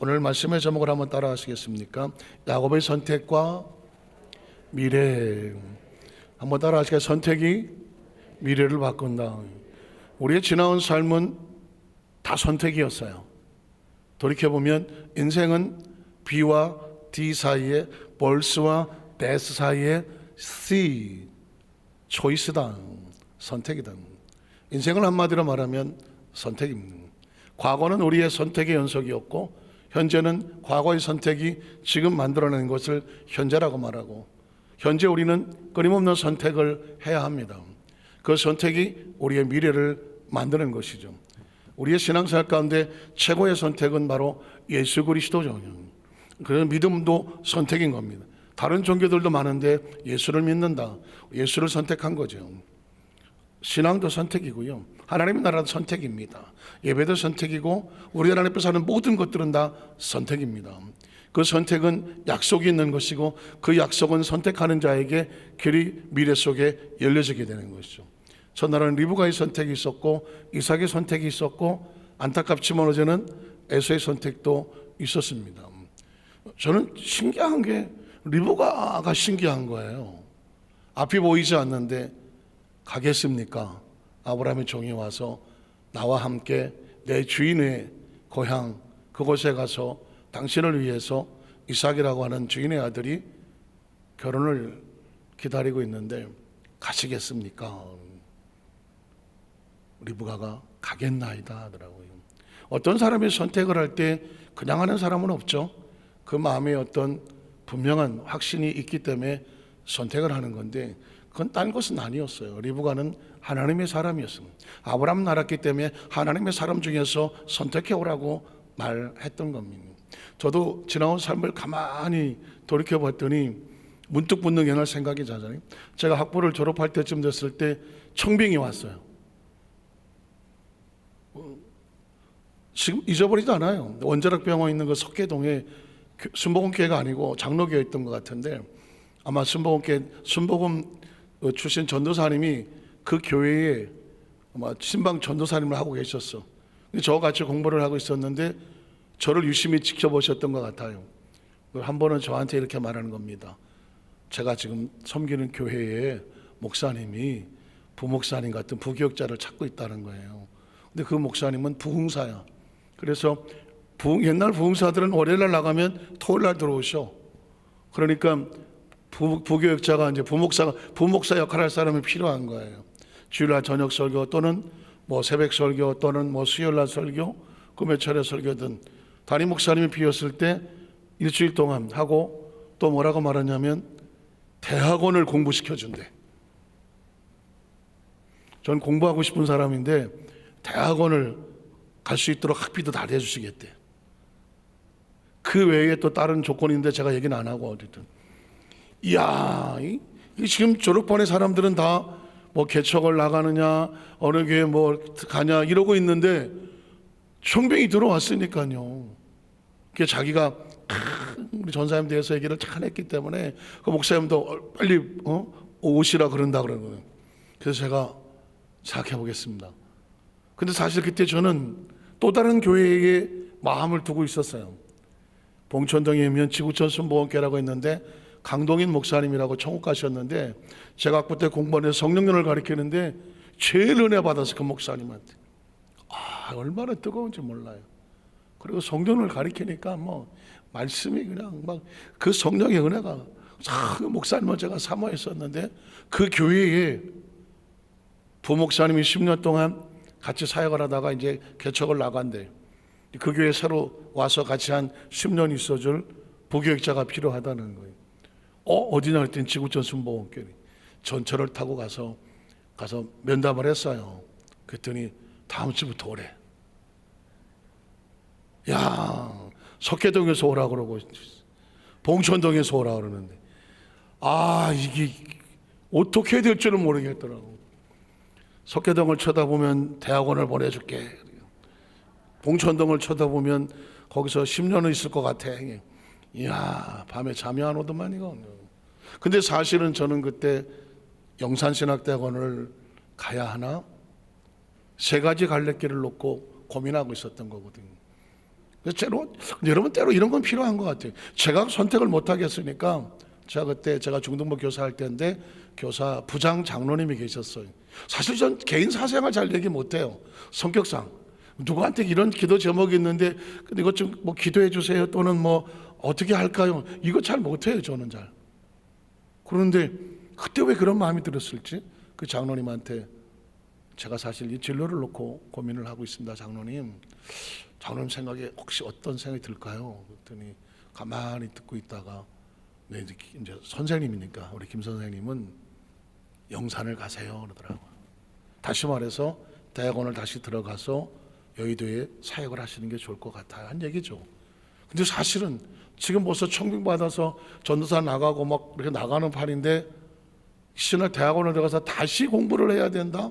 오늘 말씀의 제목을 한번 따라 하시겠습니까? 야곱의 선택과 미래. 한번 따라 하시겠습니까? 선택이 미래를 바꾼다. 우리의 지나온 삶은 다 선택이었어요. 돌이켜보면 인생은 B와 D 사이에, 벌스와 데스 사이에 C, 초이스다, 선택이다. 인생을 한마디로 말하면 선택입니다. 과거는 우리의 선택의 연속이었고, 현재는 과거의 선택이 지금 만들어낸 것을 현재라고 말하고, 현재 우리는 끊임없는 선택을 해야 합니다. 그 선택이 우리의 미래를 만드는 것이죠. 우리의 신앙생활 가운데 최고의 선택은 바로 예수 그리스도죠. 그래서 믿음도 선택인 겁니다. 다른 종교들도 많은데 예수를 믿는다, 예수를 선택한 거죠. 신앙도 선택이고요, 하나님의 나라도 선택입니다. 예배도 선택이고, 우리 하나님 앞에 사는 모든 것들은 다 선택입니다. 그 선택은 약속이 있는 것이고, 그 약속은 선택하는 자에게 길이 미래 속에 열려지게 되는 것이죠. 첫날은 리브가의 선택이 있었고, 이삭의 선택이 있었고, 안타깝지만 어제는 에서의 선택도 있었습니다. 저는 신기한 게 리브가가 신기한 거예요. 앞이 보이지 않는데 가겠습니까? 아브라함의 종이 와서 나와 함께 내 주인의 고향 그곳에 가서 당신을 위해서 이삭이라고 하는 주인의 아들이 결혼을 기다리고 있는데 가시겠습니까? 리브가가 가겠나이다 하더라고요. 어떤 사람이 선택을 할 때 그냥 하는 사람은 없죠. 그 마음에 어떤 분명한 확신이 있기 때문에 선택을 하는 건데, 그건 딴 것은 아니었어요. 리브가는 하나님의 사람이었습니다. 아브라함 나랐기 때문에 하나님의 사람 중에서 선택해 오라고 말했던 겁니다. 저도 지나온 삶을 가만히 돌이켜 봤더니 문득 붙는 옛날 생각이 나잖아요. 제가 학부를 졸업할 때쯤 됐을 때 청빙이 왔어요. 지금 잊어버리지 않아요. 원자력병원 있는 그 석계동에 순복음교회가 아니고 장로교회였던 것 같은데, 아마 순복음 출신 전도사님이 그 교회에 아마 신방 전도사님을 하고 계셨어. 저와 같이 공부를 하고 있었는데 저를 유심히 지켜보셨던 것 같아요. 한 번은 저한테 이렇게 말하는 겁니다. 제가 지금 섬기는 교회에 목사님이 부목사님 같은 부교육자를 찾고 있다는 거예요. 근데 그 목사님은 부흥사야. 그래서 옛날 부흥사들은 월요일날 나가면 토요일날 들어오셔. 그러니까 부교육자가 이제 부목사 역할을 할 사람이 필요한 거예요. 주일날 저녁 설교 또는 뭐 새벽 설교 또는 뭐 수요일날 설교, 그 몇 차례 설교든 담임 목사님이 비었을 때 일주일 동안 하고, 또 뭐라고 말하냐면 대학원을 공부시켜 준대. 전 공부하고 싶은 사람인데 대학원을 갈 수 있도록 학비도 다 내주시겠대. 그 외에 또 다른 조건인데 제가 얘기는 안 하고, 어쨌든 이야, 지금 졸업반의 사람들은 다 뭐 개척을 나가느냐, 어느 교회 뭐 가냐 이러고 있는데 청빙이 들어왔으니까요. 그게 자기가 우리 전사님 대해서 얘기를 잘 했기 때문에 그 목사님도 빨리 오시라 그런다 그러는 거예요. 그래서 제가 생각해 보겠습니다. 근데 사실 그때 저는 또 다른 교회에 마음을 두고 있었어요. 봉천동에 있는 지구촌 순복음교회라고 했는데, 강동인 목사님이라고 천국 가셨는데, 제가 그때 공부하면서 성령론을 가르치는데 제일 은혜 받아서 그 목사님한테 얼마나 뜨거운지 몰라요. 그리고 성령을 가르치니까 뭐 말씀이 그냥 막 그 성령의 은혜가 그 목사님은 제가 사모했었는데, 그 교회에 부목사님이 10년 동안 같이 사역을 하다가 이제 개척을 나간대. 그 교회 새로 와서 같이 한 10년 있어줄 부교육자가 필요하다는 거예요. 어디냐 했더니 지구촌 순복음교회. 전철을 타고 가서 면담을 했어요. 그랬더니 다음 주부터 오래. 야, 석계동에서 오라 그러고 봉천동에서 오라 그러는데, 이게 어떻게 될 줄은 모르겠더라고. 석계동을 쳐다보면 대학원을 보내줄게. 봉천동을 쳐다보면 거기서 10년은 있을 것 같아. 이야, 밤에 잠이 안 오더만 이거. 근데 사실은 저는 그때 영산신학대학원을 가야 하나 세 가지 갈래길을 놓고 고민하고 있었던 거거든요. 여러분 때로 이런 건 필요한 것 같아요. 제가 선택을 못 하겠으니까 제가 그때 제가 중등부 교사할 때인데 교사 부장 장로님이 계셨어요. 사실 전 개인 사생활 잘 얘기 못 해요. 성격상 누구한테 이런 기도 제목이 있는데 근데 이것 좀 뭐 기도해 주세요 또는 뭐 어떻게 할까요? 이거 잘 못해요 저는 잘. 그런데 그때 왜 그런 마음이 들었을지 그 장로님한테 제가 사실 이 진로를 놓고 고민을 하고 있습니다. 장로님 생각에 혹시 어떤 생각이 들까요? 그랬더니 가만히 듣고 있다가 네, 이제 선생님이니까 우리 김 선생님은 영산을 가세요 그러더라고요. 다시 말해서 대학원을 다시 들어가서 여의도에 사역을 하시는 게 좋을 것 같아요 한 얘기죠. 근데 사실은 지금 벌써 청빙 받아서 전도사 나가고 막 이렇게 나가는 판인데 신을 대학원을 들어가서 다시 공부를 해야 된다?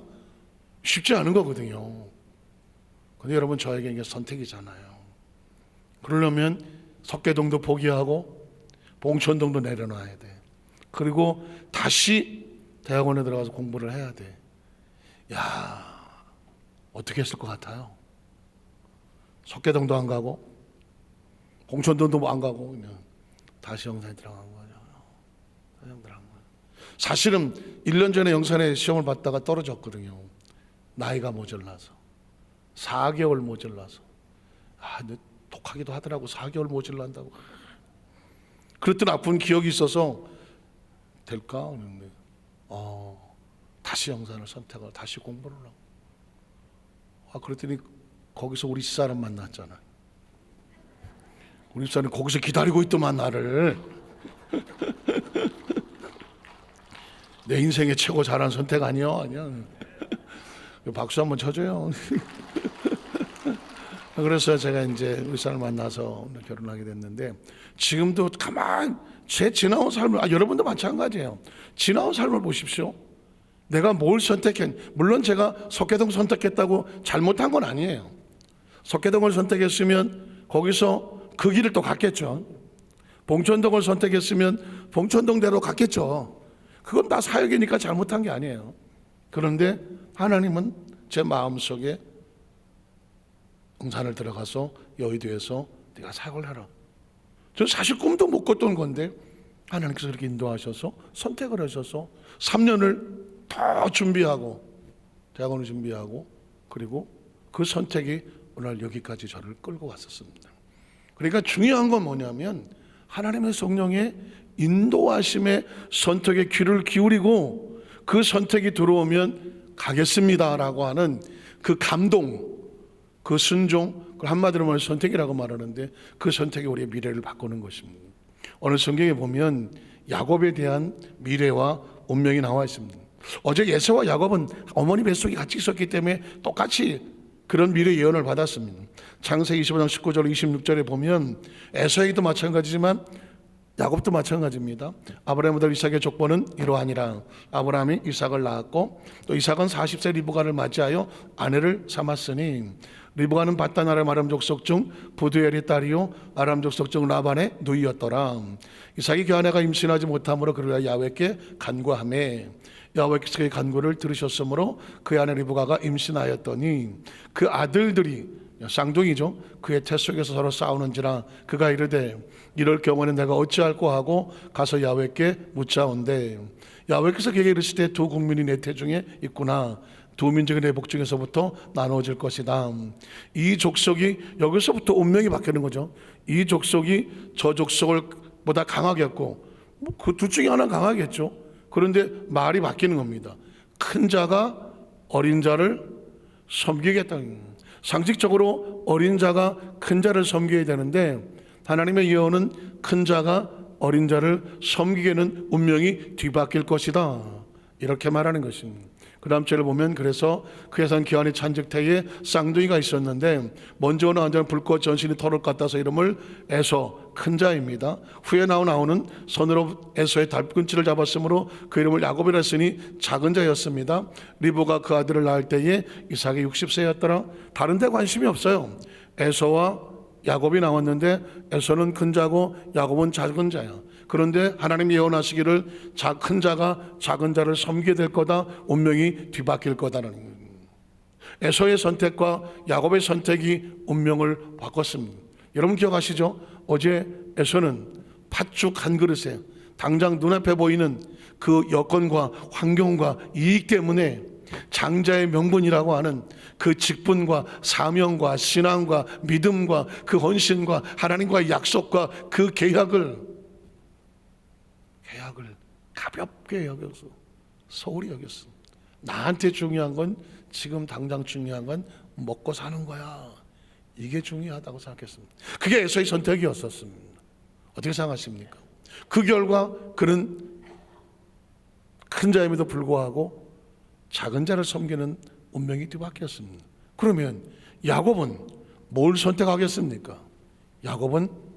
쉽지 않은 거거든요. 근데 여러분 저에게 이게 선택이잖아요. 그러려면 석계동도 포기하고 봉천동도 내려놔야 돼. 그리고 다시 대학원에 들어가서 공부를 해야 돼. 야, 어떻게 했을 것 같아요? 석계동도 안 가고 봉천동도 안 가고 그냥 다시 영산에 들어간 거죠. 사실은 1년 전에 영산에 시험을 봤다가 떨어졌거든요. 나이가 모자라서 4개월 모자라서 근데 독하기도 하더라고. 4개월 모자란다고. 그랬던 아픈 기억이 있어서 될까? 그런데 다시 영산을 선택을 다시 공부를 하고 그랬더니 거기서 우리 집사람 만났잖아. 우리 집사람이 거기서 기다리고 있더만 나를. 내 인생의 최고 잘한 선택 아니야? 박수 한번 쳐줘요. 그래서 제가 이제 의사를 만나서 결혼하게 됐는데 지금도 가만 제 지나온 삶을 여러분도 마찬가지예요. 지나온 삶을 보십시오. 내가 뭘 선택했 물론 제가 석계동 선택했다고 잘못한 건 아니에요. 석계동을 선택했으면 거기서 그 길을 또 갔겠죠. 봉천동을 선택했으면 봉천동대로 갔겠죠. 그건 다 사역이니까 잘못한 게 아니에요. 그런데 하나님은 제 마음속에 영산을 들어가서 여의도에서 네가 사역을 하라. 저 사실 꿈도 못 꿨던 건데 하나님께서 그렇게 인도하셔서 선택을 하셔서 3년을 더 준비하고 대학원을 준비하고 그리고 그 선택이 오늘 여기까지 저를 끌고 왔었습니다. 그러니까 중요한 건 뭐냐면 하나님의 성령의 인도하심의 선택에 귀를 기울이고 그 선택이 들어오면 가겠습니다라고 하는 그 감동, 그 순종, 그걸 한마디로 말해서 선택이라고 말하는데 그 선택이 우리의 미래를 바꾸는 것입니다. 오늘 성경에 보면 야곱에 대한 미래와 운명이 나와 있습니다. 어제 에서와 야곱은 어머니 뱃속에 같이 있었기 때문에 똑같이 그런 미래 예언을 받았습니다. 창세기 25장 19절 26절에 보면 에서에게도 마찬가지지만 야곱도 마찬가지입니다. 아브라함의 아들 이삭의 족보는 이러하니라. 아브라함이 이삭을 낳았고 또 이삭은 40세 리브가를 맞이하여 아내를 삼았으니 리브가는 바단 아람 아람 족속 중 부두엘의 딸이요 아람 족속 중 라반의 누이였더라. 이삭이 그 아내가 임신하지 못함으로 그를 야훼께 간구하매 야훼께서 그의 간구를 들으셨으므로 그 아내 리브가가 임신하였더니 그 아들들이 쌍둥이죠. 그의 태 속에서 서로 싸우는지라 그가 이르되 이럴 경우에는 내가 어찌할꼬 하고 가서 야훼께 묻자온대 야훼께서 그에게 이르시되 두 국민이 내 태 중에 있구나. 두 민족의 내 복 중에서부터 나누어질 것이다. 이 족속이 여기서부터 운명이 바뀌는 거죠. 이 족속이 저 족속을 보다 강하겠고 그 둘 중에 하나 강하겠죠. 그런데 말이 바뀌는 겁니다. 큰 자가 어린 자를 섬기겠다. 상식적으로 어린 자가 큰 자를 섬겨야 되는데 하나님의 예언은 큰 자가 어린 자를 섬기게는 운명이 뒤바뀔 것이다. 이렇게 말하는 것입니다. 그 다음 절을 보면 그래서 그의 산 기한의 찬적태에 쌍둥이가 있었는데 먼저 오는 한자는 불꽃 전신이 털을 갖다서 이름을 에서 큰 자입니다. 후에 나온 아우는 손으로 에서의 달꿈치를 잡았으므로 그 이름을 야곱이라 했으니 작은 자였습니다. 리브가 그 아들을 낳을 때에 이삭이 60세였더라. 다른 데 관심이 없어요. 에서와 야곱이 나왔는데 에서는 큰 자고 야곱은 작은 자야. 그런데 하나님이 예언하시기를 큰 자가 작은 자를 섬기게 될 거다. 운명이 뒤바뀔 거다라는 거예요. 에서의 선택과 야곱의 선택이 운명을 바꿨습니다. 여러분 기억하시죠? 어제 에서는 팥죽 한 그릇에 당장 눈앞에 보이는 그 여건과 환경과 이익 때문에 장자의 명분이라고 하는 그 직분과 사명과 신앙과 믿음과 그 헌신과 하나님과의 약속과 그 계약을 가볍게 여겨서 소홀히 여겼어. 나한테 중요한 건, 지금 당장 중요한 건 먹고 사는 거야. 이게 중요하다고 생각했습니다. 그게 에서의 선택이었었습니다. 어떻게 생각하십니까? 그 결과 그는 큰 자임에도 불구하고 작은 자를 섬기는 운명이 뒤바뀌었습니다. 그러면 야곱은 뭘 선택하겠습니까? 야곱은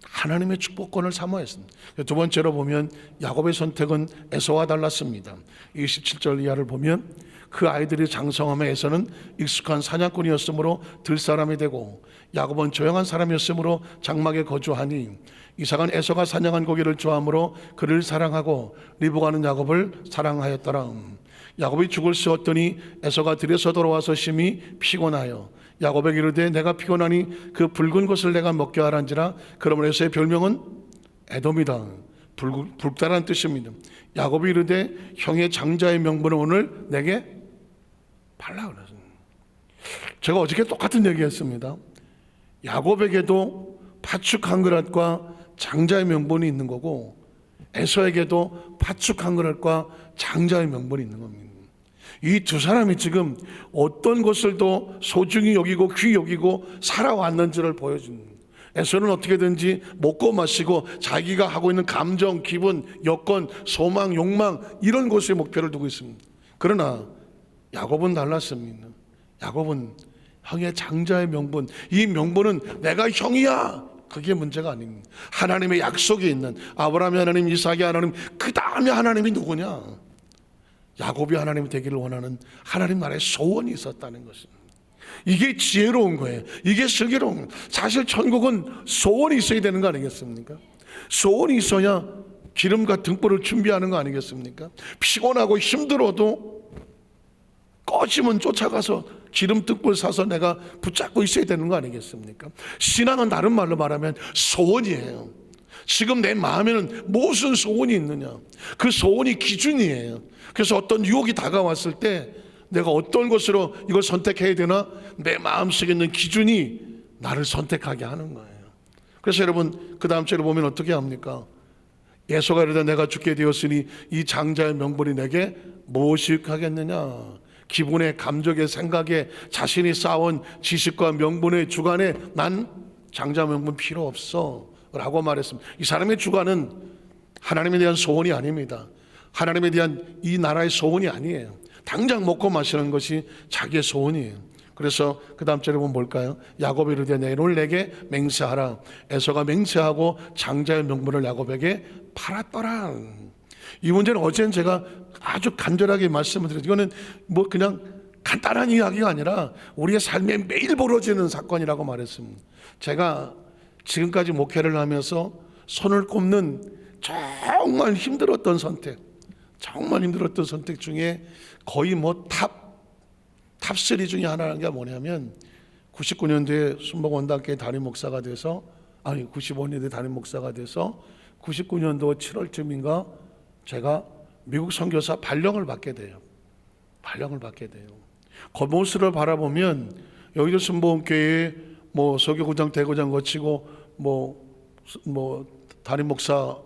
하나님의 축복권을 사모했습니다. 두 번째로 보면 야곱의 선택은 에서와 달랐습니다. 27절 이하를 보면 그 아이들이 장성함에 에서는 익숙한 사냥꾼이었으므로 들사람이 되고 야곱은 조용한 사람이었으므로 장막에 거주하니 이삭은 에서가 사냥한 고기를 좋아하므로 그를 사랑하고 리브가는 야곱을 사랑하였더라. 야곱이 죽을 씌웠더니 에서가 들에서 돌아와서 심히 피곤하여 야곱에게 이르되 내가 피곤하니 그 붉은 것을 내가 먹게 하란지라. 그러므로 에서의 별명은 에돔이다. 붉다라는 뜻입니다. 야곱이 이르되 형의 장자의 명분을 오늘 내게 팔라 그랬습니다. 제가 어저께 똑같은 얘기했습니다. 야곱에게도 팥죽 한 그릇과 장자의 명분이 있는 거고 에서에게도 팥죽 한 그릇과 장자의 명분이 있는 겁니다. 이 두 사람이 지금 어떤 것을 더 소중히 여기고 귀히 여기고 살아왔는지를 보여줍니다. 에서는 어떻게든지 먹고 마시고 자기가 하고 있는 감정, 기분, 여건, 소망, 욕망 이런 것에 목표를 두고 있습니다. 그러나 야곱은 달랐습니다. 야곱은 형의 장자의 명분, 이 명분은 내가 형이야, 그게 문제가 아닙니다. 하나님의 약속이 있는 아브라함의 하나님, 이삭의 하나님, 그 다음에 하나님이 누구냐? 야곱이 하나님이 되기를 원하는 하나님 나라의 소원이 있었다는 것입니다. 이게 지혜로운 거예요. 이게 슬기로운 거예요. 사실 천국은 소원이 있어야 되는 거 아니겠습니까? 소원이 있어야 기름과 등불을 준비하는 거 아니겠습니까? 피곤하고 힘들어도 꺼지면 쫓아가서 기름 등불 사서 내가 붙잡고 있어야 되는 거 아니겠습니까? 신앙은 다른 말로 말하면 소원이에요. 지금 내 마음에는 무슨 소원이 있느냐, 그 소원이 기준이에요. 그래서 어떤 유혹이 다가왔을 때 내가 어떤 것으로 이걸 선택해야 되나, 내 마음속에 있는 기준이 나를 선택하게 하는 거예요. 그래서 여러분 그 다음 절에 보면 어떻게 합니까? 에서가 이르되 내가 죽게 되었으니 이 장자의 명분이 내게 무엇이 하겠느냐. 기분에, 감정에, 생각에 자신이 쌓은 지식과 명분의 주관에 난 장자 명분 필요 없어 라고 말했습니다. 이 사람의 주관은 하나님에 대한 소원이 아닙니다. 하나님에 대한 이 나라의 소원이 아니에요. 당장 먹고 마시는 것이 자기의 소원이에요. 그래서 그 다음 절에 보면 뭘까요? 야곱이 이르되 내일 내게 맹세하라. 에서가 맹세하고 장자의 명분을 야곱에게 팔았더라. 이 문제는 어제는 제가 아주 간절하게 말씀을 드렸죠. 이거는 뭐 그냥 간단한 이야기가 아니라 우리의 삶에 매일 벌어지는 사건이라고 말했습니다. 제가 지금까지 목회를 하면서 손을 꼽는 정말 힘들었던 선택 중에 거의 뭐 탑3 중에 하나는 게 뭐냐면 99년도에 순복원단교회 담임 목사가 돼서 95년도에 담임 목사가 돼서 99년도 7월쯤인가 제가 미국 선교사 발령을 받게 돼요. 그 모습을 바라보면 여기도 순복음교회에 뭐 서교구장, 대구장 거치고 뭐 담임 목사,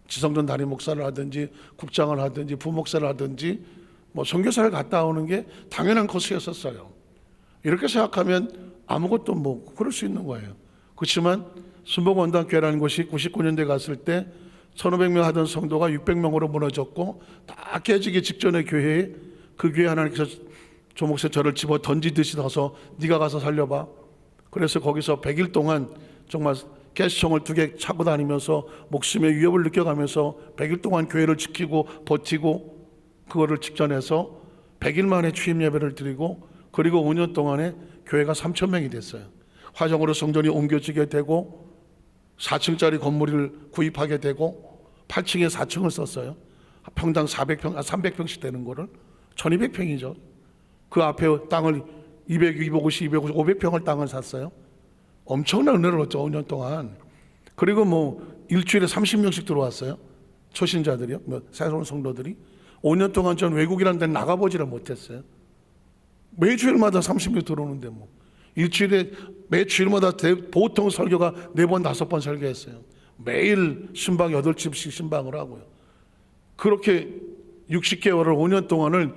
지성전 담임 목사를 하든지 국장을 하든지 부목사를 하든지 뭐 선교사를 갔다 오는 게 당연한 코스였었어요. 이렇게 생각하면 아무것도 뭐 그럴 수 있는 거예요. 그렇지만 순복원단교회라는 곳이 99년도에 갔을 때 1500명 하던 성도가 600명으로 무너졌고 다 깨지기 직전의 교회에 그 교회 하나님께서 조목사 저를 집어 던지듯이 넣어서 네가 가서 살려봐. 그래서 거기서 100일 동안 정말 가스총을 2개 차고 다니면서 목숨의 위협을 느껴가면서 100일 동안 교회를 지키고 버티고 그거를 직전해서 100일 만에 취임 예배를 드리고 그리고 5년 동안에 교회가 3,000명이 됐어요. 화정으로 성전이 옮겨지게 되고 4층짜리 건물을 구입하게 되고 8층에 4층을 썼어요. 평당 300평씩 되는 거를 1200평이죠. 그 앞에 땅을 200, 250, 500평을 땅을 샀어요. 엄청난 은혜를 얻죠. 5년 동안. 그리고 뭐 일주일에 30명씩 들어왔어요. 초신자들이요. 뭐 새로운 성도들이 5년 동안 전 외국이라는 데는 나가보지를 못했어요. 매주일마다 30명 들어오는데 뭐 일주일에 매주일마다 보통 설교가 4번 5번 설교했어요. 매일 신방 8집씩 신방을 하고요. 그렇게 60개월을 5년 동안을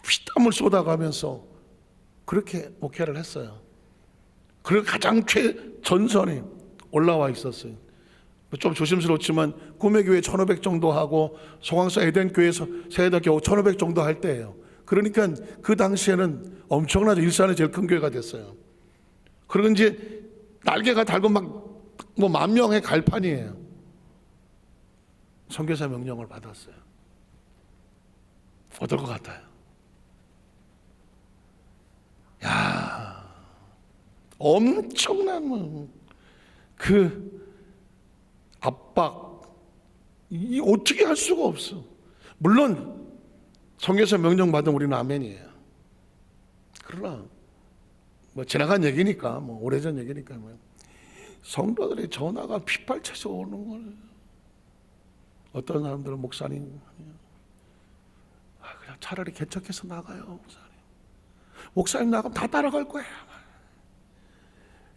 피땀을 쏟아가면서 그렇게 목회를 했어요. 그리고 가장 최전선에 올라와 있었어요. 좀 조심스럽지만 구매교회 1500 정도 하고 송황사 에덴교회에서 세대가 겨우 1500 정도 할 때예요. 그러니까 그 당시에는 엄청나게 일산의 제일 큰 교회가 됐어요. 그리고 이제 날개가 달고 막 뭐 10,000명의 갈판이에요. 선교사 명령을 받았어요. 어떨 것 같아요? 야, 엄청난 그 압박, 이 어떻게 할 수가 없어. 물론 선교사 명령 받은 우리는 아멘이에요. 그러나 뭐 지나간 얘기니까, 뭐 오래전 얘기니까 뭐 성도들의 전화가 핏발쳐서 오는 거예요. 어떤 사람들은 목사님, 그냥 차라리 개척해서 나가요, 목사님. 목사님 나가면 다 따라갈 거야.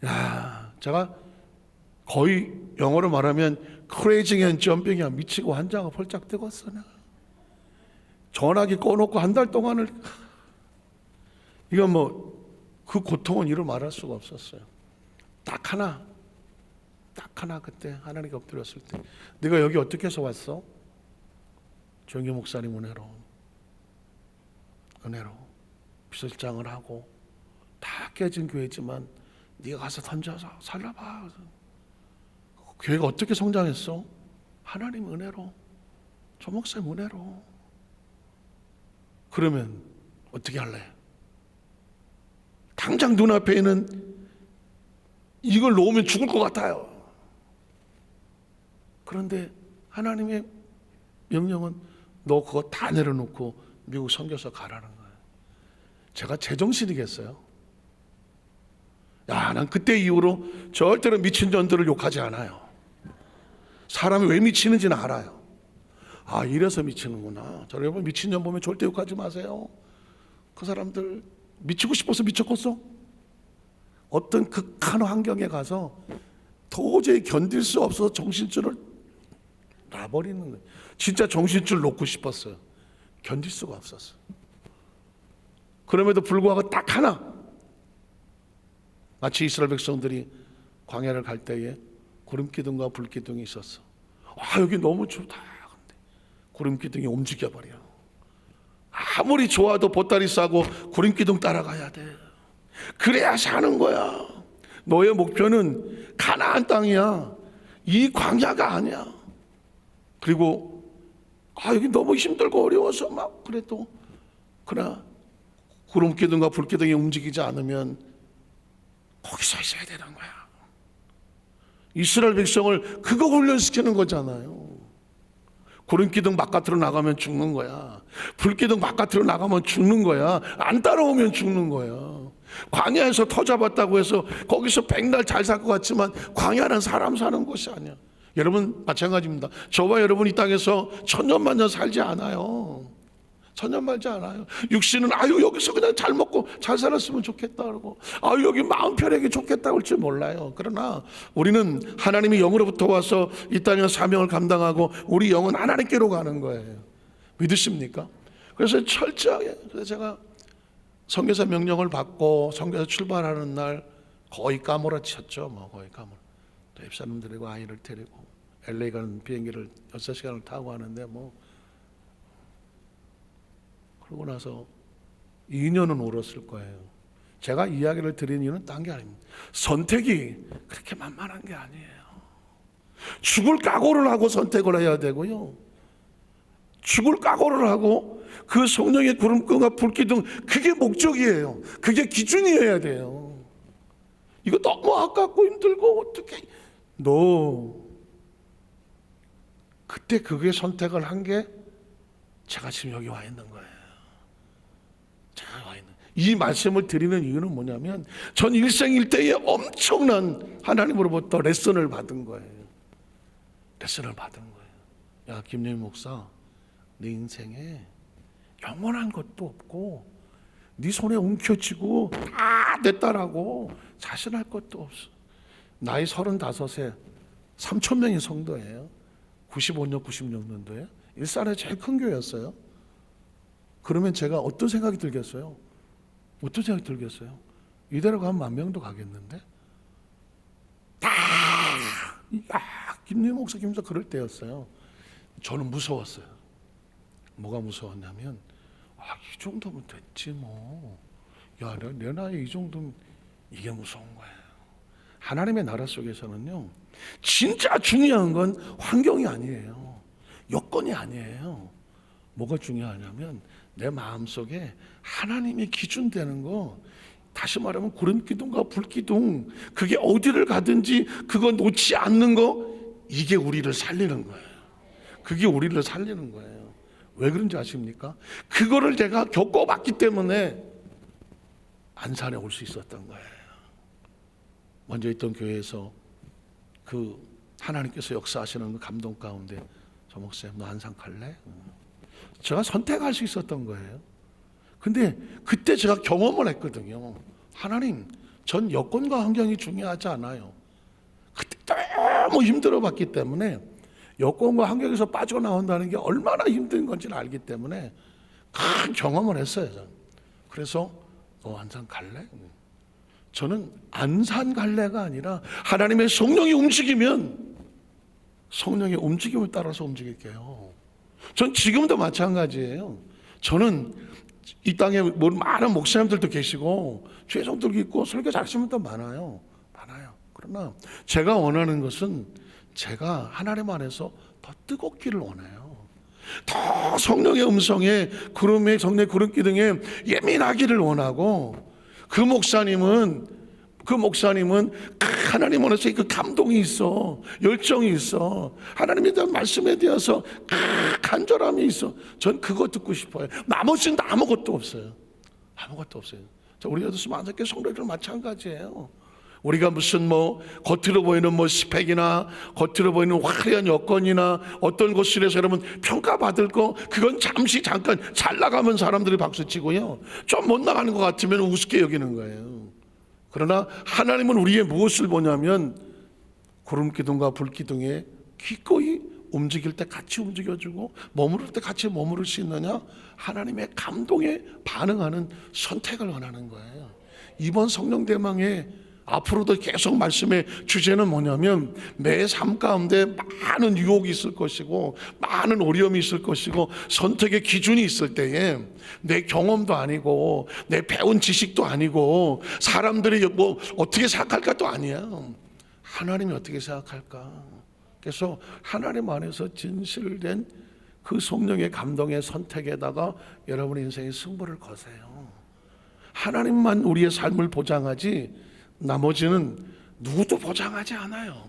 야, 제가 거의 영어로 말하면 크레이징 앤 점핑이야. 미치고 환장하고 펄짝 뜨겠어. 전화기 꺼놓고 한 달 동안을 이건 뭐 그 고통은 이루 말할 수가 없었어요. 딱 하나 그때 하나님께 엎드렸을 때 네가 여기 어떻게 해서 왔어? 조영기 목사님 은혜로 비서실장을 하고 다 깨진 교회지만 네가 가서 던져서 살려봐. 교회가 어떻게 성장했어? 하나님 은혜로, 조 목사님 은혜로. 그러면 어떻게 할래? 당장 눈앞에 있는 이걸 놓으면 죽을 것 같아요. 그런데 하나님의 명령은 너 그거 다 내려놓고 미국 선교사 가라는 거예요. 제가 제정신이겠어요? 야, 난 그때 이후로 절대로 미친 전들을 욕하지 않아요. 사람이 왜 미치는지는 알아요. 아, 이래서 미치는구나. 저 여러분 미친 년 보면 절대 욕하지 마세요. 그 사람들 미치고 싶어서 미쳤겠어? 어떤 극한 환경에 가서 도저히 견딜 수 없어서 정신줄을 놔버리는 거예요. 진짜 정신줄 놓고 싶었어요. 견딜 수가 없었어요. 그럼에도 불구하고 딱 하나, 마치 이스라엘 백성들이 광야를 갈 때에 구름기둥과 불기둥이 있었어. 아, 여기 너무 좋다. 근데 구름기둥이 움직여버려. 아무리 좋아도 보따리 싸고 구름기둥 따라가야 돼. 그래야 사는 거야. 너의 목표는 가나안 땅이야. 이 광야가 아니야. 그리고 여기 너무 힘들고 어려워서 막 그래도 그러나 구름기둥과 불기둥이 움직이지 않으면 거기 서 있어야 되는 거야. 이스라엘 백성을 그거 훈련시키는 거잖아요. 구름기둥 바깥으로 나가면 죽는 거야. 불기둥 바깥으로 나가면 죽는 거야. 안 따라오면 죽는 거야. 광야에서 터 잡았다고 해서 거기서 100날 잘 살 것 같지만 광야는 사람 사는 곳이 아니야. 여러분 마찬가지입니다. 저와 여러분 이 땅에서 천년만년 살지 않아요. 천년 말지 않아요. 육신은 여기서 그냥 잘 먹고 잘 살았으면 좋겠다 그러고 여기 마음 편하게 좋겠다 그럴 줄 몰라요. 그러나 우리는 하나님이 영으로부터 와서 이 땅의 사명을 감당하고 우리 영은 하나님께로 가는 거예요. 믿으십니까? 그래서 철저하게, 그래서 제가 선교사 명령을 받고 선교사 출발하는 날 거의 까무러쳤죠. 뭐 거의 또 입사님 데리고 아이를 데리고 LA 가는 비행기를 6시간을 타고 하는데 뭐 그러고 나서 2년은 울었을 거예요. 제가 이야기를 드린 이유는 딴 게 아닙니다. 선택이 그렇게 만만한 게 아니에요. 죽을 각오를 하고 선택을 해야 되고요. 죽을 각오를 하고 그 성령의 구름끈과 불기둥, 그게 목적이에요. 그게 기준이어야 돼요. 이거 너무 아깝고 힘들고 어떻게 그때 그게 선택을 한 게 제가 지금 여기 와 있는 거예요. 제가 와 있는 이 말씀을 드리는 이유는 뭐냐면 전 일생일대에 엄청난 하나님으로부터 레슨을 받은 거예요. 레슨을 받은 거예요. 야, 김영희 목사, 내 인생에 영원한 것도 없고 네 손에 움켜쥐고 다 내 딸하고 자신할 것도 없어. 나이 35에 3,000명이 성도예요. 95년, 96년도에 일산에 제일 큰 교회였어요. 그러면 제가 어떤 생각이 들겠어요? 어떤 생각이 들겠어요? 이대로 가면 10,000명도 가겠는데? 김유희 목사, 김사 그럴 때였어요. 저는 무서웠어요. 뭐가 무서웠냐면 이 정도면 됐지 뭐. 야, 내 나이 이 정도면 이게 무서운 거예요. 하나님의 나라 속에서는요, 진짜 중요한 건 환경이 아니에요. 여건이 아니에요. 뭐가 중요하냐면 내 마음속에 하나님이 기준 되는 거, 다시 말하면 구름기둥과 불기둥, 그게 어디를 가든지 그거 놓지 않는 거, 이게 우리를 살리는 거예요. 그게 우리를 살리는 거예요. 왜 그런지 아십니까? 그거를 제가 겪어봤기 때문에 안산에 올 수 있었던 거예요. 먼저 있던 교회에서 그 하나님께서 역사하시는 그 감동 가운데, 저 목사님 너 안산 갈래? 제가 선택할 수 있었던 거예요. 근데 그때 제가 경험을 했거든요. 하나님, 전 여건과 환경이 중요하지 않아요. 그때 너무 힘들어 봤기 때문에 여건과 환경에서 빠져나온다는 게 얼마나 힘든 건지를 알기 때문에 큰 경험을 했어요. 저는. 그래서 너 안산 갈래? 저는 안산 갈래가 아니라 하나님의 성령이 움직이면 성령의 움직임을 따라서 움직일게요. 전 지금도 마찬가지예요. 저는 이 땅에 많은 목사님들도 계시고 죄송들도 있고 설교 잘하시는 분도 많아요. 그러나 제가 원하는 것은 제가 하나님 안에서 더 뜨겁기를 원해요. 더 성령의 음성에, 구름의 성령의 구름기 등에 예민하기를 원하고, 그 목사님은 하나님 안에서 그 감동이 있어, 열정이 있어, 하나님에 대한 말씀에 대해서 간절함이 있어. 전 그거 듣고 싶어요. 나머지는 아무것도 없어요. 자, 우리 여도수 만삭교 성도들 마찬가지예요. 우리가 무슨 겉으로 보이는 스펙이나 겉으로 보이는 화려한 여건이나 어떤 것들에서 여러분 평가받을 거, 그건 잠깐 잘 나가면 사람들이 박수치고요, 좀 못 나가는 것 같으면 우습게 여기는 거예요. 그러나 하나님은 우리의 무엇을 보냐면 구름기둥과 불기둥에 기꺼이 움직일 때 같이 움직여주고 머무를 때 같이 머무를 수 있느냐, 하나님의 감동에 반응하는 선택을 원하는 거예요. 이번 성령대망의 앞으로도 계속 말씀의 주제는 뭐냐면, 매 삶 가운데 많은 유혹이 있을 것이고 많은 어려움이 있을 것이고 선택의 기준이 있을 때에 내 경험도 아니고 내 배운 지식도 아니고 사람들이 어떻게 생각할까도 아니야. 하나님이 어떻게 생각할까? 그래서 하나님 안에서 진실된 그 성령의 감동의 선택에다가 여러분의 인생의 승부를 거세요. 하나님만 우리의 삶을 보장하지 나머지는 누구도 보장하지 않아요.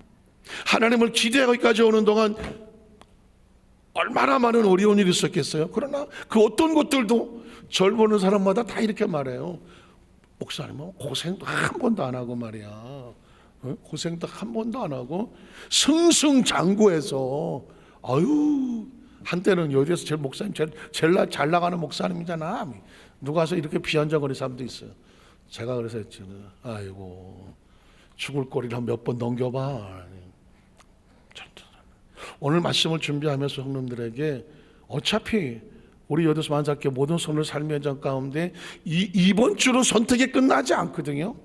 하나님을 기대하기까지 오는 동안 얼마나 많은 어려운 일이 있었겠어요. 그러나 그 어떤 것들도 절 보는 사람마다 다 이렇게 말해요. 목사님은 고생도 한 번도 안 하고 말이야. 고생도 한 번도 안 하고 승승장구해서, 한때는 여기에서 제일 목사님 제일 잘 나가는 목사님이잖아. 누가 와서 이렇게 비한정거리는 사람도 있어요. 제가 그래서 했지, 아이고 죽을 거리를 한 몇 번 넘겨봐. 오늘 말씀을 준비하면서 형님들에게 어차피 우리 여도수 만삭교 모든 손을 삶의 현장 가운데 이번 주로 선택이 끝나지 않거든요.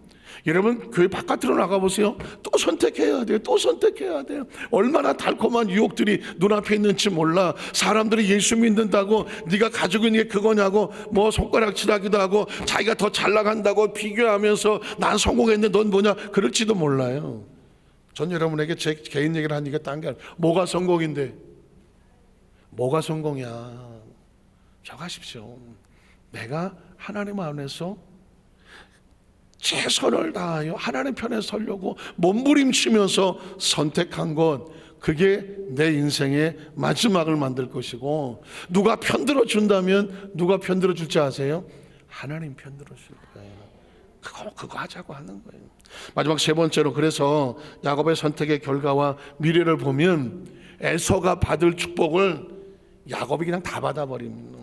여러분 교회 바깥으로 나가보세요. 또 선택해야 돼요. 얼마나 달콤한 유혹들이 눈앞에 있는지 몰라. 사람들이 예수 믿는다고 네가 가지고 있는 게 그거냐고 손가락질하기도 하고 자기가 더 잘 나간다고 비교하면서 난 성공했는데 넌 뭐냐 그럴지도 몰라요. 전 여러분에게 제 개인 얘기를 하니까 딴 게 아니라, 뭐가 성공인데, 뭐가 성공이야. 적하십시오. 내가 하나님 안에서 최선을 다하여 하나님 편에 서려고 몸부림치면서 선택한 것, 그게 내 인생의 마지막을 만들 것이고, 누가 편들어 준다면 누가 편들어 줄지 아세요? 하나님 편 들으실 거예요. 그거 하자고 하는 거예요. 마지막 세 번째로, 그래서 야곱의 선택의 결과와 미래를 보면 에서가 받을 축복을 야곱이 그냥 다 받아버립니다.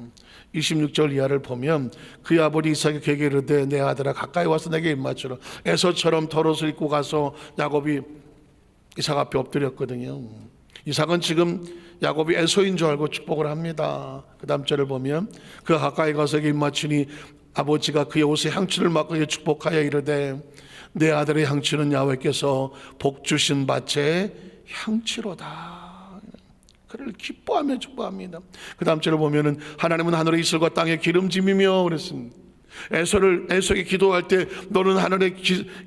26절 이하를 보면 그의 아버지 이삭이 그에게 이르되 내 아들아 가까이 와서 내게 입맞추라. 에서처럼 털옷을 입고 가서 야곱이 이삭 앞에 엎드렸거든요. 이삭은 지금 야곱이 에서인 줄 알고 축복을 합니다. 그 다음 절을 보면 그가 가까이 가서 그에게 입맞추니 아버지가 그의 옷에 향취를 맡고 그에게 축복하여 이르되 내 아들의 향취는 야훼께서 복 주신 밭의 향취로다. 그를 기뻐하며 축복합니다. 그 다음 절을 보면은 하나님은 하늘의 이슬과 땅의 기름짐이며 그랬습니다. 에서에게 기도할 때 너는 하늘의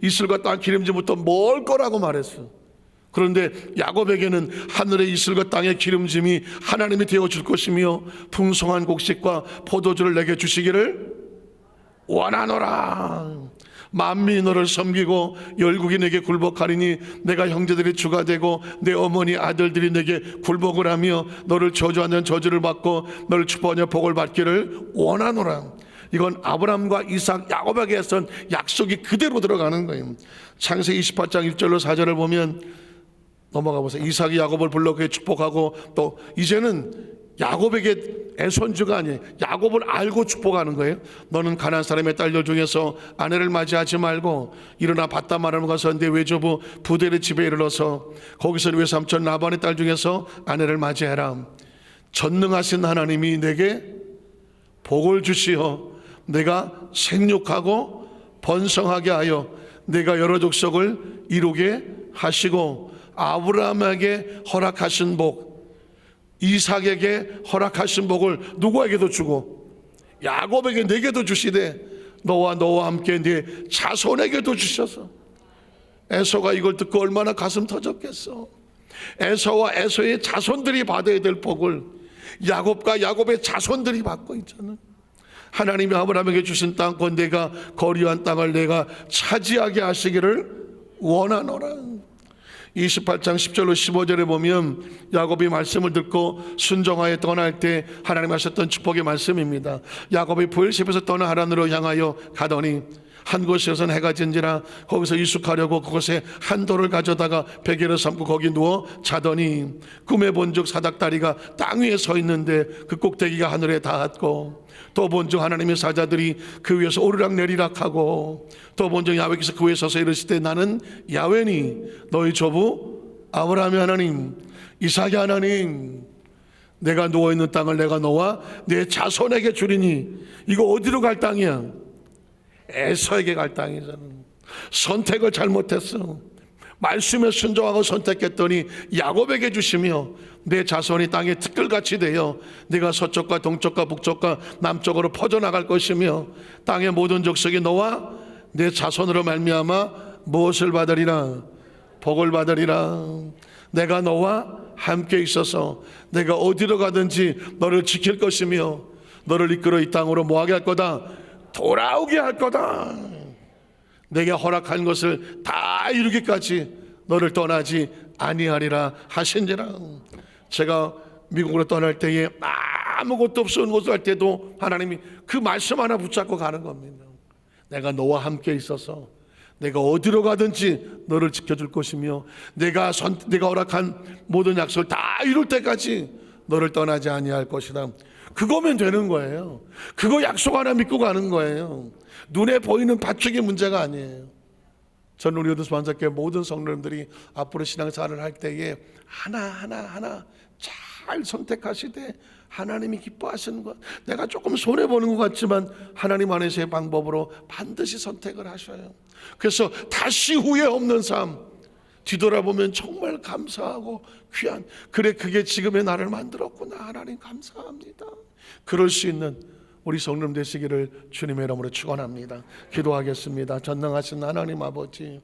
이슬과 땅 기름짐부터 멀 거라고 말했어. 그런데 야곱에게는 하늘의 이슬과 땅의 기름짐이 하나님이 되어줄 것이며 풍성한 곡식과 포도주를 내게 주시기를 원하노라. 만민이 너를 섬기고 열국이 내게 굴복하리니 내가 형제들이 주가 되고 내 어머니 아들들이 내게 굴복을 하며 너를 저주하는 저주를 받고 너를 축복하며 복을 받기를 원하노라. 이건 아브라함과 이삭, 야곱에게 했던 약속이 그대로 들어가는 거예요. 창세기 28장 1절로 4절을 보면 넘어가 보세요. 이삭이 야곱을 불러 그에 축복하고 또 이제는 야곱에게 애손주가 아니에요. 야곱을 알고 축복하는 거예요. 너는 가나안 사람의 딸들 중에서 아내를 맞이하지 말고 일어나 밧다마람에 가서 내 외조부 부델의 집에 이르러서 거기서 외삼촌 라반의 딸 중에서 아내를 맞이해라. 전능하신 하나님이 내게 복을 주시어 내가 생육하고 번성하게 하여 내가 여러 족속을 이루게 하시고 아브라함에게 허락하신 복, 이삭에게 허락하신 복을 누구에게도 주고 야곱에게 내게도 주시되 너와 함께 네 자손에게도 주셔서. 에서가 이걸 듣고 얼마나 가슴 터졌겠어. 에서와 에서의 자손들이 받아야 될 복을 야곱과 야곱의 자손들이 받고 있잖아. 하나님이 아브라함에게 주신 땅권 내가 거류한 땅을 내가 차지하게 하시기를 원하노라. 28장 10절로 15절에 보면 야곱이 말씀을 듣고 순종하여 떠날 때 하나님 하셨던 축복의 말씀입니다. 야곱이 부엘셰바에서 떠나 하란으로 향하여 가더니 한 곳에서는 해가 진지라 거기서 이숙하려고 그곳에 한 돌을 가져다가 베개를 삼고 거기 누워 자더니 꿈에 본즉 사닥다리가 땅 위에 서 있는데 그 꼭대기가 하늘에 닿았고 또 본즉 하나님의 사자들이 그 위에서 오르락 내리락 하고 또 본즉 야훼께서 그 위에 서서 이르시되 나는 야훼니 너희 조부 아브라함의 하나님 이삭의 하나님 내가 누워있는 땅을 내가 너와 내 자손에게 주리니. 이거 어디로 갈 땅이야? 에서에게 갈 땅이잖아. 선택을 잘못했어. 말씀에 순종하고 선택했더니 야곱에게 주시며 내 자손이 땅에 티끌같이 되어 내가 서쪽과 동쪽과 북쪽과 남쪽으로 퍼져나갈 것이며 땅의 모든 족속이 너와 내 자손으로 말미암아 무엇을 받으리라? 복을 받으리라. 내가 너와 함께 있어서 내가 어디로 가든지 너를 지킬 것이며 너를 이끌어 이 땅으로 뭐하게 할 거다? 돌아오게 할 거다. 내게 허락한 것을 다 이루기까지 너를 떠나지 아니하리라 하신지라. 제가 미국으로 떠날 때에 아무것도 없는 곳을 할 때도 하나님이 그 말씀 하나 붙잡고 가는 겁니다. 내가 너와 함께 있어서 내가 어디로 가든지 너를 지켜줄 것이며 내가 허락한 모든 약속을 다 이룰 때까지 너를 떠나지 아니할 것이다. 그거면 되는 거예요. 그거 약속 하나 믿고 가는 거예요. 눈에 보이는 파축이 문제가 아니에요. 저는 우리 오드스 반석교회 모든 성도님들이 앞으로 신앙생활을 할 때에 하나 잘 선택하시되 하나님이 기뻐하시는 것, 내가 조금 손해보는 것 같지만 하나님 안에서의 방법으로 반드시 선택을 하셔요. 그래서 다시 후회 없는 삶, 뒤돌아보면 정말 감사하고 귀한, 그래 그게 지금의 나를 만들었구나, 하나님 감사합니다. 그럴 수 있는 우리 성도님 되시기를 주님의 이름으로 축원합니다. 기도하겠습니다. 전능하신 하나님 아버지,